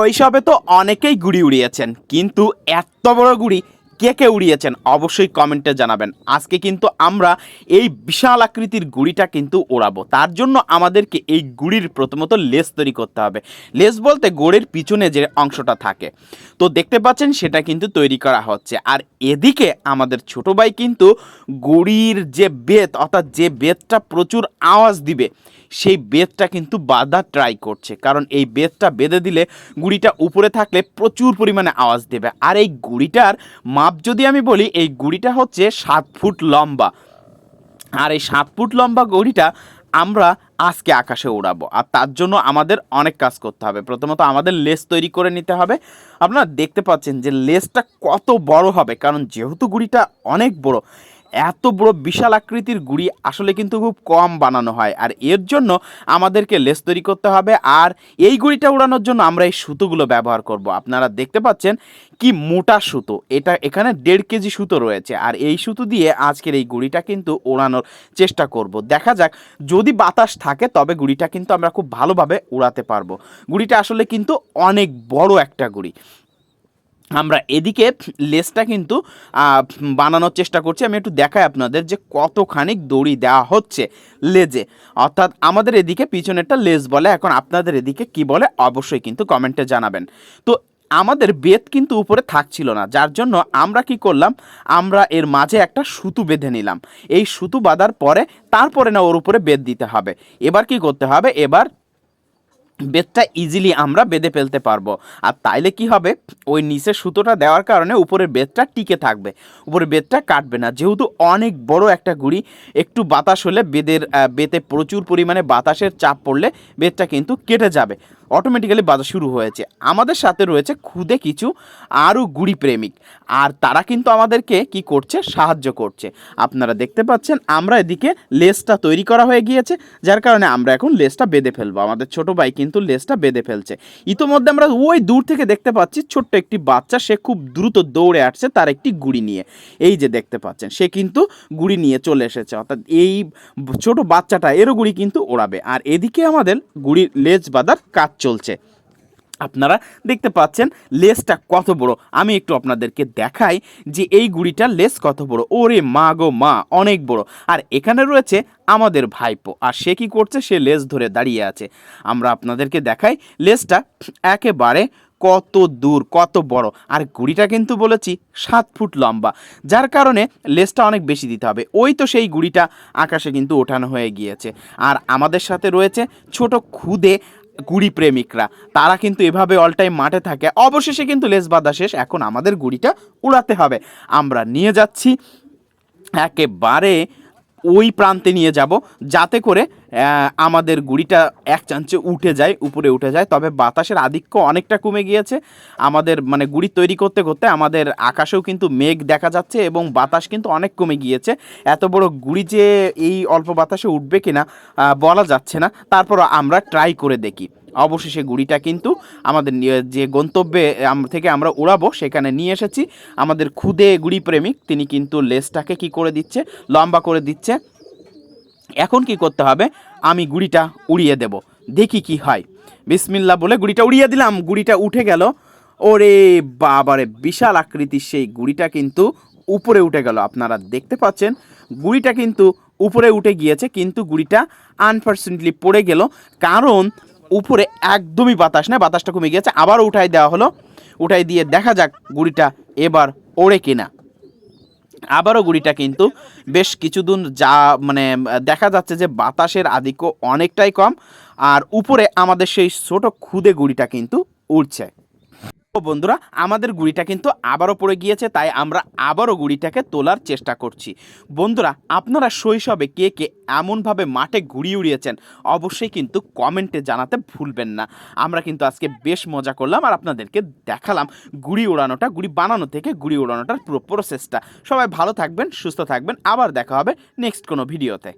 শৈশবে তো অনেকেই গুড়ি উড়িয়েছেন, কিন্তু এত বড় গুড়ি কে কে উড়িয়েছেন অবশ্যই কমেন্টে জানাবেন। আজকে কিন্তু আমরা এই বিশাল আকৃতির গুড়িটা কিন্তু ওড়াবো। তার জন্য আমাদেরকে এই গুড়ির প্রথমত লেজ তৈরি করতে হবে। লেজ বলতে গোড়ের পিছনে যে অংশটা থাকে, তো দেখতে পাচ্ছেন সেটা কিন্তু তৈরি করা হচ্ছে। আর এদিকে আমাদের ছোট ভাই কিন্তু গুড়ির যে বেত, অর্থাৎ যে বেতটা প্রচুর আওয়াজ দিবে, সেই বেতটা কিন্তু বাঁধার ট্রাই করছে। কারণ এই বেতটা বেঁধে দিলে গুড়িটা উপরে থাকলে প্রচুর পরিমাণে আওয়াজ দেবে। আর এই গুড়িটার মাপ যদি আমি বলি, এই গুড়িটা হচ্ছে 7 ফুট লম্বা। আর এই 7 ফুট লম্বা গুড়িটা আমরা আজকে আকাশে উড়াবো। আর তার জন্য আমাদের অনেক কাজ করতে হবে। প্রথমত আমাদের লেজ তৈরি করে নিতে হবে। আপনারা দেখতে পাচ্ছেন যে লেজটা কত বড় হবে, কারণ যেহেতু গুড়িটা অনেক বড়, এত বড় বিশাল আকৃতির গুড়ি আসলে কিন্তু খুব কম বানানো হয়। আর এর জন্য আমাদেরকে লেজ তৈরি করতে হবে। আর এই গুড়িটা উড়ানোর জন্য আমরা এই সুতোগুলো ব্যবহার করব। আপনারা দেখতে পাচ্ছেন কি মোটা সুতো, এটা এখানে 1.5 কেজি সুতো রয়েছে। আর এই সুতো দিয়ে আজকের এই গুড়িটা কিন্তু ওড়ানোর চেষ্টা করব। দেখা যাক, যদি বাতাস থাকে তবে গুড়িটা কিন্তু আমরা খুব ভালোভাবে উড়াতে পারবো। গুড়িটা আসলে কিন্তু অনেক বড় একটা গুড়ি। আমরা এদিকে লেজটা কিন্তু বানানোর চেষ্টা করছি। আমি একটু দেখাই আপনাদের যে কতখানি দড়ি দেওয়া হচ্ছে লেজে, অর্থাৎ আমাদের এদিকে পিছনেরটা লেজ বলে। এখন আপনাদের এদিকে কি বলে অবশ্যই কিন্তু কমেন্টে জানাবেন। তো আমাদের বেত কিন্তু উপরে থাকছিল না, যার জন্য আমরা কি করলাম, আমরা এর মাঝে একটা সুতো বেঁধে নিলাম। এই সুতো বাঁধার পরে তারপরে না ওর উপরে বেত দিতে হবে। এবার কি করতে হবে, এবার বেতটা ইজিলি আমরা বেঁধে ফেলতে পারবো। আর তাইলে কি হবে, ওই নিচে সুতোটা দেওয়ার কারণে উপরের বেতটা টিকে থাকবে, উপরের বেতটা কাটবে না। যেহেতু অনেক বড় একটা গুড়ি, একটু বাতাস হলে বেতে প্রচুর পরিমাণে বাতাসের চাপ পড়লে বেতটা কিন্তু কেটে যাবে। অটোমেটিক্যালি বাজা শুরু হয়েছে। আমাদের সাথে রয়েছে খুদে কিছু আরও গুড়ি প্রেমিক, আর তারা কিন্তু আমাদেরকে কি করছে, সাহায্য করছে। আপনারা দেখতে পাচ্ছেন আমরা এদিকে লেজটা তৈরি করা হয়ে গিয়েছে, যার কারণে আমরা এখন লেজটা বেঁধে ফেলবো। আমাদের ছোট ভাই কিন্তু লেজটা বেঁধে ফেলছে। ইতোমধ্যে আমরা ওই দূর থেকে দেখতে পাচ্ছি ছোট্ট একটি বাচ্চা, সে খুব দ্রুত দৌড়ে আসছে তার একটি গুড়ি নিয়ে। এই যে দেখতে পাচ্ছেন, সে কিন্তু গুড়ি নিয়ে চলে এসেছে, অর্থাৎ এই ছোট বাচ্চাটা এরও গুড়ি কিন্তু ওড়াবে। আর এদিকে আমাদের গুড়ির লেজ বাঁধার কাজ চলছে। আপনারা দেখতে পাচ্ছেন লেজটা কত বড়। আমি একটু আপনাদেরকে দেখাই যে এই গুড়িটার লেজ কত বড়। ওরে মা গো মা, অনেক বড়। আর এখানে রয়েছে আমাদের ভাইপো, আর সে কি করছে, সে লেজ ধরে দাঁড়িয়ে আছে। আমরা আপনাদেরকে দেখাই লেজটা একেবারে কত দূর, কত বড়। আর গুড়িটা কিন্তু বলেছি 7 ফুট লম্বা, যার কারণে লেজটা অনেক বেশি দিতে হবে। ওই তো সেই গুড়িটা আকাশে কিন্তু ওঠানো হয়ে গিয়েছে। আর আমাদের সাথে রয়েছে ছোট খুদে গুড়ি প্রেমিকরা, তারা কিন্তু এভাবে অল টাইম মাঠে থাকে। অবশেষে কিন্তু লেজ বাঁধা শেষ, এখন আমাদের গুড়িটা উড়াতে হবে। আমরা নিয়ে যাচ্ছি একেবারে ওই প্রান্তে নিয়ে যাব, যাতে করে আমাদের গুড়িটা এক চান্সে উঠে যায়, উপরে উঠে যায়। তবে বাতাসের আধিক্য অনেকটা কমে গিয়েছে। আমাদের মানে গুড়ি তৈরি করতে করতে আমাদের আকাশেও কিন্তু মেঘ দেখা যাচ্ছে এবং বাতাস কিন্তু অনেক কমে গিয়েছে। এত বড় গুড়ি যে এই অল্প বাতাসে উঠবে কিনা বলা যাচ্ছে না, তারপর আমরা ট্রাই করে দেখি। অবশেষে গুড়িটা কিন্তু আমাদের যে গন্তব্যে থেকে আমরা উড়াবো সেখানে নিয়ে এসেছি। আমাদের খুদে গুড়ি প্রেমিক তিনি কিন্তু লেজটাকে কি করে দিচ্ছে, লম্বা করে দিচ্ছে। এখন কি করতে হবে, আমি গুড়িটা উড়িয়ে দেব, দেখি কি হয়। বিসমিল্লাহ বলে গুড়িটা উড়িয়ে দিলাম, গুড়িটা উঠে গেল। ওরে বাবারে, বিশাল আকৃতির সেই গুড়িটা কিন্তু উপরে উঠে গেল। আপনারা দেখতে পাচ্ছেন গুড়িটা কিন্তু উপরে উঠে গিয়েছে, কিন্তু গুড়িটা আনফর্চুনেটলি পড়ে গেল, কারণ উপরে একদমই বাতাস না, বাতাসটা কমে গিয়েছে। আবারও উঠাই দেওয়া হলো, উঠাই দিয়ে দেখা যাক গুড়িটা এবার ওড়ে কিনা। আবারও গুড়িটা কিন্তু বেশ কিছুদিন মানে দেখা যাচ্ছে যে বাতাসের আধিক্য অনেকটাই কম, আর উপরে আমাদের সেই ছোট খুদে গুড়িটা কিন্তু উড়ছে। তো বন্ধুরা, আমাদের গুড়িটা কিন্তু আবারও পড়ে গিয়েছে, তাই আমরা আবারও গুড়িটাকে তোলার চেষ্টা করছি। বন্ধুরা, আপনারা শৈশবে কে কে এমনভাবে মাঠে গুড়ি উড়িয়েছেন অবশ্যই কিন্তু কমেন্টে জানাতে ভুলবেন না। আমরা কিন্তু আজকে বেশ মজা করলাম আর আপনাদেরকে দেখালাম গুড়ি উড়ানোটা, গুড়ি বানানো থেকে গুড়ি উড়ানোটার পুরো প্রসেসটা। সবাই ভালো থাকবেন, সুস্থ থাকবেন, আবার দেখা হবে নেক্সট কোনো ভিডিওতে।